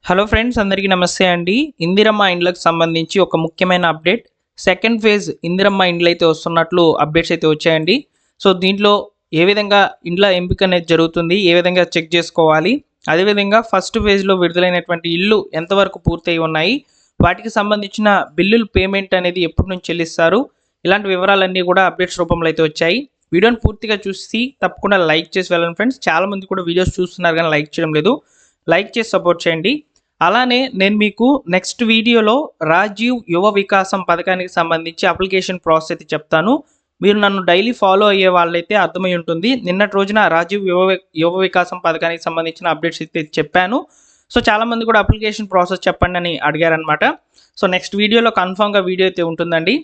Hello friends, అందరికీ నమస్తే అండి. ఇందిరమ్మ ఇండ్లకు సంబంధించి ఒక ముఖ్యమైన అప్డేట్. సెకండ్ ఫేజ్ ఇందిరమ్మ ఇండ్లు అయితే వస్తున్నట్లు అప్డేట్స్ అయితే వచ్చాయండి. సో దీంట్లో ఏ విధంగా ఇండ్ల ఎంపిక అనేది జరుగుతుంది, ఏ విధంగా చెక్ చేసుకోవాలి, అదేవిధంగా ఫస్ట్ ఫేజ్లో విడుదలైనటువంటి ఇల్లు ఎంతవరకు పూర్తయి ఉన్నాయి, వాటికి సంబంధించిన బిల్లులు పేమెంట్ అనేది ఎప్పటి నుంచి చెల్లిస్తారు, ఇలాంటి వివరాలన్నీ కూడా అప్డేట్స్ రూపంలో అయితే వచ్చాయి. వీడియోని పూర్తిగా చూసి తప్పకుండా లైక్ చేసి వెళ్ళండి ఫ్రెండ్స్. చాలామంది కూడా వీడియోస్ చూస్తున్నారు కానీ లైక్ చేయడం లేదు. లైక్ చేసి సపోర్ట్ చేయండి. అలానే నేను మీకు నెక్స్ట్ వీడియోలో రాజీవ్ యువ వికాసం పథకానికి సంబంధించి అప్లికేషన్ ప్రాసెస్ అయితే చెప్తాను. మీరు నన్ను డైలీ ఫాలో అయ్యే వాళ్ళైతే అర్థమై ఉంటుంది. నిన్నటి రోజున రాజీవ్ యువ వికాసం పథకానికి సంబంధించిన అప్డేట్స్ అయితే చెప్పాను. సో చాలామంది కూడా అప్లికేషన్ ప్రాసెస్ చెప్పండి అని అడిగారనమాట. సో నెక్స్ట్ వీడియోలో కన్ఫామ్గా వీడియో అయితే ఉంటుందండి.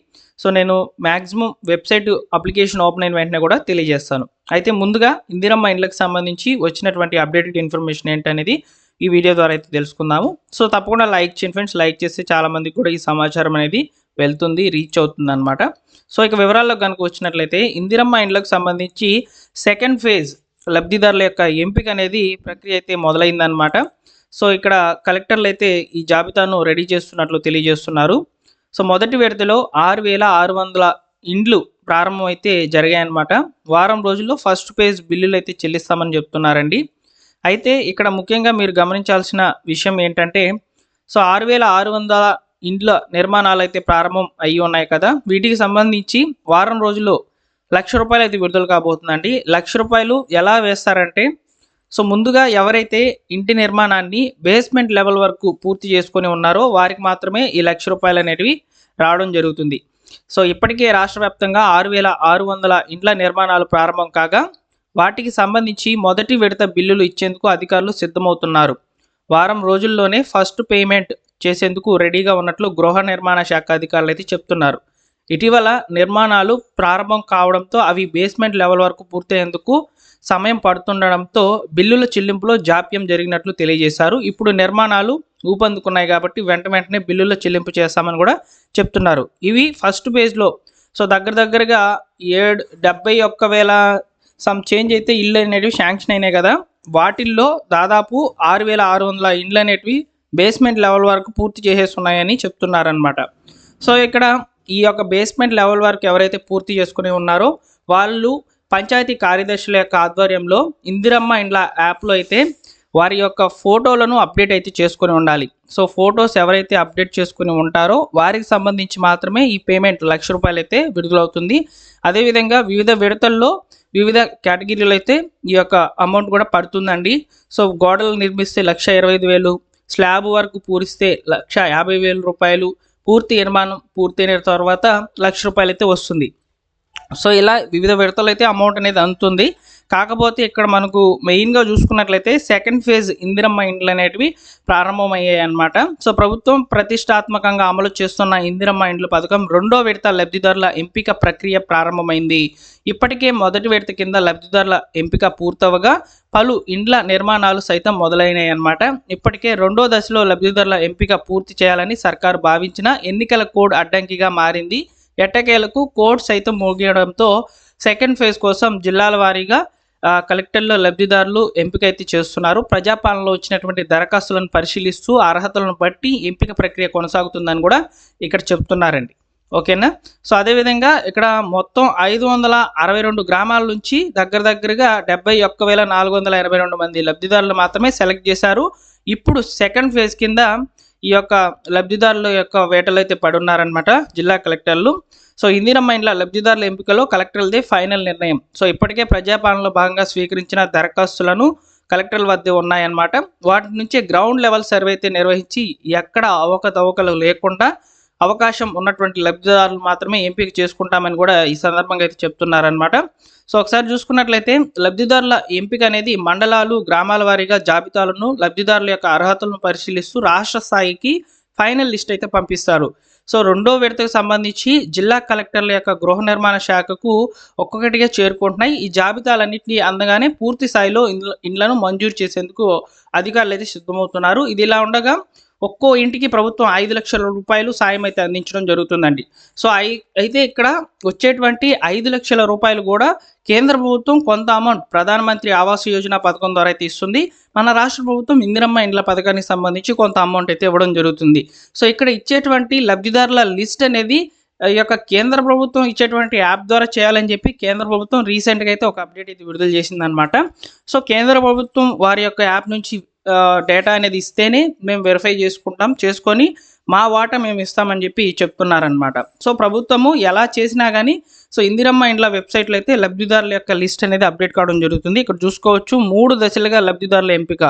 సో నేను మ్యాక్సిమం వెబ్సైట్ అప్లికేషన్ ఓపెన్ అయిన వెంటనే కూడా తెలియజేస్తాను. అయితే ముందుగా ఇందిరమ్మ ఇండ్లకు సంబంధించి వచ్చినటువంటి అప్డేటెడ్ ఇన్ఫర్మేషన్ ఏంటనేది ఈ వీడియో ద్వారా అయితే తెలుసుకుందాము. సో తప్పకుండా లైక్ చేయండి ఫ్రెండ్స్. లైక్ చేస్తే చాలామందికి కూడా ఈ సమాచారం అనేది వెళ్తుంది, రీచ్ అవుతుంది అనమాట. సో ఇక వివరాల్లో కనుక వచ్చినట్లయితే ఇందిరమ్మ ఇండ్లకు సంబంధించి సెకండ్ ఫేజ్ లబ్ధిదారుల యొక్క ఎంపిక అనేది ప్రక్రియ అయితే మొదలైందనమాట. సో ఇక్కడ కలెక్టర్లు అయితే ఈ జాబితాను రెడీ చేస్తున్నట్లు తెలియజేస్తున్నారు. సో మొదటి విడతలో 6,600 ఇండ్లు ప్రారంభం అయితే జరిగాయన్నమాట. వారం రోజుల్లో ఫస్ట్ ఫేజ్ బిల్లులు అయితే చెల్లిస్తామని చెప్తున్నారండి. అయితే ఇక్కడ ముఖ్యంగా మీరు గమనించాల్సిన విషయం ఏంటంటే, సో 6,600 ఇండ్ల నిర్మాణాలు అయితే ప్రారంభం అయ్యి ఉన్నాయి కదా. వీటికి సంబంధించి వారం రోజుల్లో ₹1,00,000 అయితే విడుదల కాబోతుందండి. ₹1,00,000 ఎలా వేస్తారంటే, సో ముందుగా ఎవరైతే ఇంటి నిర్మాణాన్ని బేస్మెంట్ లెవెల్ వరకు పూర్తి చేసుకొని ఉన్నారో వారికి మాత్రమే ఈ ₹1,00,000 అనేటివి రావడం జరుగుతుంది. సో ఇప్పటికే రాష్ట్ర వ్యాప్తంగా 6,600 ఇండ్ల నిర్మాణాలు ప్రారంభం కాగా వాటికి సంబంధించి మొదటి విడత బిల్లులు ఇచ్చేందుకు అధికారులు సిద్ధమవుతున్నారు. వారం రోజుల్లోనే ఫస్ట్ పేమెంట్ చేసేందుకు రెడీగా ఉన్నట్లు గృహ నిర్మాణ శాఖ అధికారులు అయితే చెప్తున్నారు. ఇటీవల నిర్మాణాలు ప్రారంభం కావడంతో అవి బేస్మెంట్ లెవెల్ వరకు పూర్తయ్యేందుకు సమయం పడుతుండడంతో బిల్లుల చెల్లింపులో జాప్యం జరిగినట్లు తెలియజేశారు. ఇప్పుడు నిర్మాణాలు ఊపందుకున్నాయి కాబట్టి వెంటనే బిల్లుల చెల్లింపు చేస్తామని కూడా చెప్తున్నారు. ఇవి ఫస్ట్ ఫేజ్లో సో దగ్గరగా 71,000 సమ్ చేంజ్ అయితే ఇళ్ళు అనేటివి శాంక్షన్ అయినాయి కదా. వాటిల్లో దాదాపు 6,600 ఇండ్లు అనేటివి బేస్మెంట్ లెవెల్ వరకు పూర్తి చేసేస్తున్నాయని చెప్తున్నారనమాట. సో ఇక్కడ ఈ యొక్క బేస్మెంట్ లెవెల్ వరకు ఎవరైతే పూర్తి చేసుకుని ఉన్నారో వాళ్ళు పంచాయతీ కార్యదర్శుల యొక్క ఆధ్వర్యంలో ఇందిరమ్మ ఇండ్ల యాప్లో అయితే వారి యొక్క ఫోటోలను అప్డేట్ అయితే చేసుకొని ఉండాలి. సో ఫొటోస్ ఎవరైతే అప్డేట్ చేసుకుని ఉంటారో వారికి సంబంధించి మాత్రమే ఈ పేమెంట్ ₹1,00,000 అయితే విడుదలవుతుంది. అదేవిధంగా వివిధ విడతల్లో వివిధ కేటగిరీలు అయితే ఈ యొక్క అమౌంట్ కూడా పడుతుందండి. సో గోడలు నిర్మిస్తే ₹1,25,000, స్లాబ్ వరకు పూరిస్తే ₹150,000, పూర్తి నిర్మాణం పూర్తయిన తర్వాత ₹1,00,000 అయితే వస్తుంది. సో ఇలా వివిధ విడతలు అయితే అమౌంట్ అనేది అందుతుంది. కాకపోతే ఇక్కడ మనకు మెయిన్గా చూసుకున్నట్లయితే సెకండ్ ఫేజ్ ఇందిరమ్మ ఇండ్లు అనేటివి ప్రారంభమయ్యాయి అన్నమాట. సో ప్రభుత్వం ప్రతిష్టాత్మకంగా అమలు చేస్తున్న ఇందిరమ్మ ఇండ్ల పథకం రెండో విడత లబ్ధిదారుల ఎంపిక ప్రక్రియ ప్రారంభమైంది. ఇప్పటికే మొదటి విడత కింద లబ్ధిదారుల ఎంపిక పూర్తవగా పలు ఇండ్ల నిర్మాణాలు సైతం మొదలైనాయి అన్నమాట. ఇప్పటికే రెండో దశలో లబ్ధిదారుల ఎంపిక పూర్తి చేయాలని సర్కారు భావించిన ఎన్నికల కోడ్ అడ్డంకిగా మారింది. ఎట్టకేలకు కోడ్ సైతం ముగియడంతో సెకండ్ ఫేజ్ కోసం జిల్లాల వారీగా కలెక్టర్లో లబ్ధిదారులు ఎంపిక అయితే చేస్తున్నారు. ప్రజాపాలనలో వచ్చినటువంటి దరఖాస్తులను పరిశీలిస్తూ అర్హతలను బట్టి ఎంపిక ప్రక్రియ కొనసాగుతుందని కూడా ఇక్కడ చెప్తున్నారండి. ఓకేనా. సో అదేవిధంగా ఇక్కడ మొత్తం 562 గ్రామాల నుంచి దగ్గరగా 71,482 మంది లబ్ధిదారులు మాత్రమే సెలెక్ట్ చేశారు. ఇప్పుడు సెకండ్ ఫేజ్ కింద ఈ యొక్క లబ్ధిదారుల యొక్క వేటలు అయితే పడున్నారనమాట జిల్లా కలెక్టర్లు. సో ఇందిరమ్మ ఇండ్ల లబ్ధిదారుల ఎంపికలో కలెక్టర్లదే ఫైనల్ నిర్ణయం. సో ఇప్పటికే ప్రజాపాలనలో భాగంగా స్వీకరించిన దరఖాస్తులను కలెక్టర్ల వద్దే ఉన్నాయన్నమాట. వాటి నుంచి గ్రౌండ్ లెవెల్ సర్వే అయితే నిర్వహించి ఎక్కడ అవకతవకలు లేకుండా అవకాశం ఉన్నటువంటి లబ్ధిదారులు మాత్రమే ఎంపిక చేసుకుంటామని కూడా ఈ సందర్భంగా అయితే చెప్తున్నారనమాట. సో ఒకసారి చూసుకున్నట్లయితే లబ్ధిదారుల ఎంపిక అనేది మండలాలు, గ్రామాల వారీగా జాబితాలను, లబ్ధిదారుల యొక్క అర్హతలను పరిశీలిస్తూ రాష్ట్ర స్థాయికి ఫైనల్ లిస్ట్ అయితే పంపిస్తారు. సో రెండో విడతకు సంబంధించి జిల్లా కలెక్టర్ల యొక్క గృహ నిర్మాణ శాఖకు ఒక్కొక్కటిగా చేరుకుంటున్నాయి. ఈ జాబితాలన్నింటినీ అందగానే పూర్తి స్థాయిలో ఇండ్లను మంజూరు చేసేందుకు అధికారులు అయితే సిద్ధమవుతున్నారు. ఇది ఇలా ఉండగా ఒక్కో ఇంటికి ప్రభుత్వం 5 లక్షల రూపాయలు సాయం అయితే అందించడం జరుగుతుందండి. సో అయితే ఇక్కడ వచ్చేటువంటి 5 లక్షల రూపాయలు కూడా కేంద్ర ప్రభుత్వం కొంత అమౌంట్ ప్రధానమంత్రి ఆవాస్ యోజన పథకం ద్వారా అయితే ఇస్తుంది. మన రాష్ట్ర ప్రభుత్వం ఇందిరమ్మ ఇండ్ల పథకానికి సంబంధించి కొంత అమౌంట్ అయితే ఇవ్వడం జరుగుతుంది. సో ఇక్కడ ఇచ్చేటువంటి లబ్ధిదారుల లిస్ట్ అనేది ఈ యొక్క కేంద్ర ప్రభుత్వం ఇచ్చేటువంటి యాప్ ద్వారా చేయాలని చెప్పి కేంద్ర ప్రభుత్వం రీసెంట్గా అయితే ఒక అప్డేట్ అయితే విడుదల చేసిందనమాట. సో కేంద్ర ప్రభుత్వం వారి యొక్క యాప్ నుంచి డేటా అనేది ఇస్తేనే మేము వెరిఫై చేసుకొని మా వాటా మేము ఇస్తామని చెప్పి చెప్తున్నారనమాట. సో ప్రభుత్వము ఎలా చేసినా కానీ సో ఇందిరమ్మ ఇండ్ల వెబ్సైట్లో అయితే లబ్ధిదారుల యొక్క లిస్ట్ అనేది అప్డేట్ కావడం జరుగుతుంది. ఇక్కడ చూసుకోవచ్చు 3 దశలుగా లబ్ధిదారుల ఎంపిక.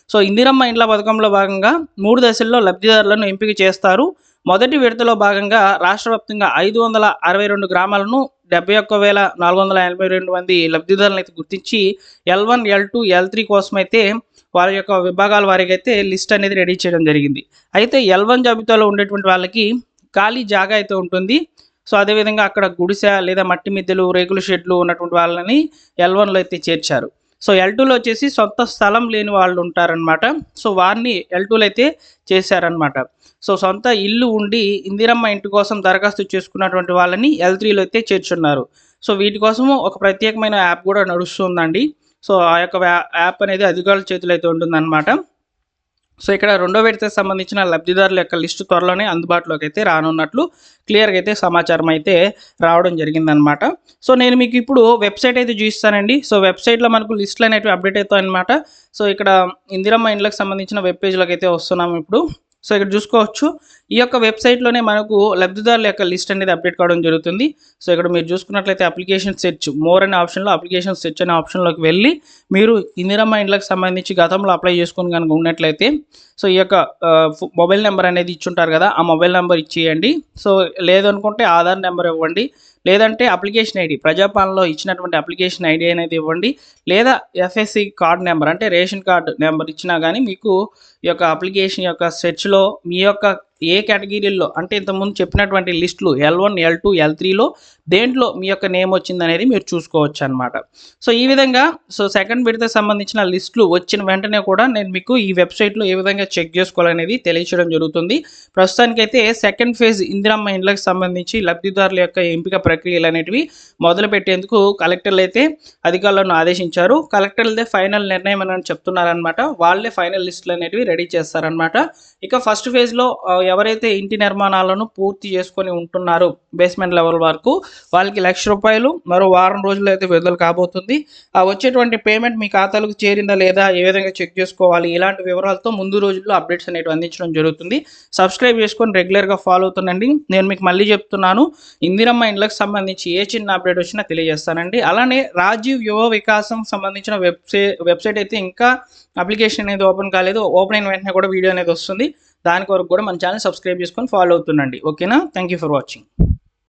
సో ఇందిరమ్మ ఇండ్ల పథకంలో భాగంగా 3 దశల్లో లబ్ధిదారులను ఎంపిక చేస్తారు. మొదటి విడతలో భాగంగా రాష్ట్ర వ్యాప్తంగా 562 గ్రామాలను 71,482 మంది లబ్ధిదారులను అయితే గుర్తించి L1, L2, L3 కోసం అయితే వారి యొక్క విభాగాల వారికి అయితే లిస్ట్ అనేది రెడీ చేయడం జరిగింది. అయితే L1 జాబితాలో ఉండేటువంటి వాళ్ళకి ఖాళీ జాగా అయితే ఉంటుంది. సో అదేవిధంగా అక్కడ గుడిసె లేదా మట్టి మిద్దెలు, రేకుల షెడ్లు ఉన్నటువంటి వాళ్ళని L1లో అయితే చేర్చారు. సో L2లో వచ్చేసి సొంత స్థలం లేని వాళ్ళు ఉంటారనమాట. సో వారిని L2లో అయితే చేశారనమాట. సో సొంత ఇల్లు ఉండి ఇందిరమ్మ ఇంటి కోసం దరఖాస్తు చేసుకున్నటువంటి వాళ్ళని L3లో అయితే చేర్చున్నారు. సో వీటి కోసము ఒక ప్రత్యేకమైన యాప్ కూడా నడుస్తుందండి. సో ఆ యొక్క యాప్ అనేది అధికారుల చేతిలో అయితే ఉంటుందన్నమాట. సో ఇక్కడ రెండో విడతకు సంబంధించిన లబ్ధిదారుల యొక్క లిస్టు త్వరలోనే అందుబాటులోకి అయితే రానున్నట్లు క్లియర్గా అయితే సమాచారం అయితే రావడం జరిగిందనమాట. సో నేను మీకు ఇప్పుడు వెబ్సైట్ అయితే చూపిస్తానండి. సో వెబ్సైట్లో మనకు లిస్టులు అనేవి అప్డేట్ అవుతాయి అనమాట. సో ఇక్కడ ఇందిరమ్మ ఇండ్లకు సంబంధించిన వెబ్ పేజ్లోకి అయితే వస్తున్నాము ఇప్పుడు. సో ఇక్కడ చూసుకోవచ్చు ఈ యొక్క వెబ్సైట్లోనే మనకు లబ్ధిదారుల యొక్క లిస్ట్ అనేది అప్డేట్ కావడం జరుగుతుంది. సో ఇక్కడ మీరు చూసుకున్నట్లయితే అప్లికేషన్ సెర్చ్ మోర్ అనే ఆప్షన్లో అప్లికేషన్ సెర్చ్ అనే ఆప్షన్లోకి వెళ్ళి మీరు ఇందిరమ్మ ఇండ్లకు సంబంధించి గతంలో అప్లై చేసుకుని కనుక ఉన్నట్లయితే సో ఈ యొక్క మొబైల్ నెంబర్ అనేది ఇచ్చుంటారు కదా, ఆ మొబైల్ నెంబర్ ఇచ్చేయండి. సో లేదనుకుంటే ఆధార్ నెంబర్ ఇవ్వండి, లేదంటే అప్లికేషన్ ఐడి ప్రజాపాలనలో ఇచ్చినటువంటి అప్లికేషన్ ఐడి అనేది ఇవ్వండి, లేదా ఎఫ్ఎస్సి కార్డ్ నెంబర్ అంటే రేషన్ కార్డు నెంబర్ ఇచ్చినా కానీ మీకు ఈ యొక్క అప్లికేషన్ యొక్క సెర్చ్లో మీ యొక్క ఏ కేటగిరీల్లో అంటే ఇంతకుముందు చెప్పినటువంటి లిస్టులు L1, L2, L3లో దేంట్లో మీ యొక్క నేమ్ వచ్చింది అనేది మీరు చూసుకోవచ్చు అనమాట. సో ఈ విధంగా సో సెకండ్ విడతకు సంబంధించిన లిస్టులు వచ్చిన వెంటనే కూడా నేను మీకు ఈ వెబ్సైట్లో ఏ విధంగా చెక్ చేసుకోవాలనేది తెలియచేయడం జరుగుతుంది. ప్రస్తుతానికైతే సెకండ్ ఫేజ్ ఇందిరమ్మ ఇండ్లకు సంబంధించి లబ్ధిదారుల యొక్క ఎంపిక ప్రక్రియలు అనేటివి మొదలు పెట్టేందుకు కలెక్టర్లు అయితే అధికారులను ఆదేశించారు. కలెక్టర్లదే ఫైనల్ నిర్ణయం అని చెప్తున్నారనమాట. వాళ్ళే ఫైనల్ లిస్టులు అనేటివి రెడీ చేస్తారనమాట. ఇక ఫస్ట్ ఫేజ్లో ఎవరైతే ఇంటి నిర్మాణాలను పూర్తి చేసుకొని ఉంటున్నారో బేస్మెంట్ లెవెల్ వరకు వాళ్ళకి ₹1,00,000 మరో వారం రోజుల్లో అయితే విడుదల కాబోతుంది. ఆ వచ్చేటువంటి పేమెంట్ మీ ఖాతాలకు చేరిందా లేదా, ఏ విధంగా చెక్ చేసుకోవాలి, ఇలాంటి వివరాలతో ముందు రోజుల్లో అప్డేట్స్ అనేవి అందించడం జరుగుతుంది. సబ్స్క్రైబ్ చేసుకొని రెగ్యులర్గా ఫాలో అవుతుండండి. నేను మీకు మళ్ళీ చెప్తున్నాను, ఇందిరమ్మ ఇండ్లకు సంబంధించి ఏ చిన్న అప్డేట్ వచ్చినా తెలియజేస్తానండి. అలానే రాజీవ్ యువ వికాసం సంబంధించిన వెబ్సైట్ అయితే ఇంకా అప్లికేషన్ అనేది ఓపెన్ కాలేదు. ఓపెన్ అయిన వెంటనే కూడా వీడియో అనేది వస్తుంది. దాని కొరకు కూడా మన ఛానల్ సబ్స్క్రైబ్ చేసుకొని ఫాలో అవుతుండండి. ఓకేనా? Thank you for watching.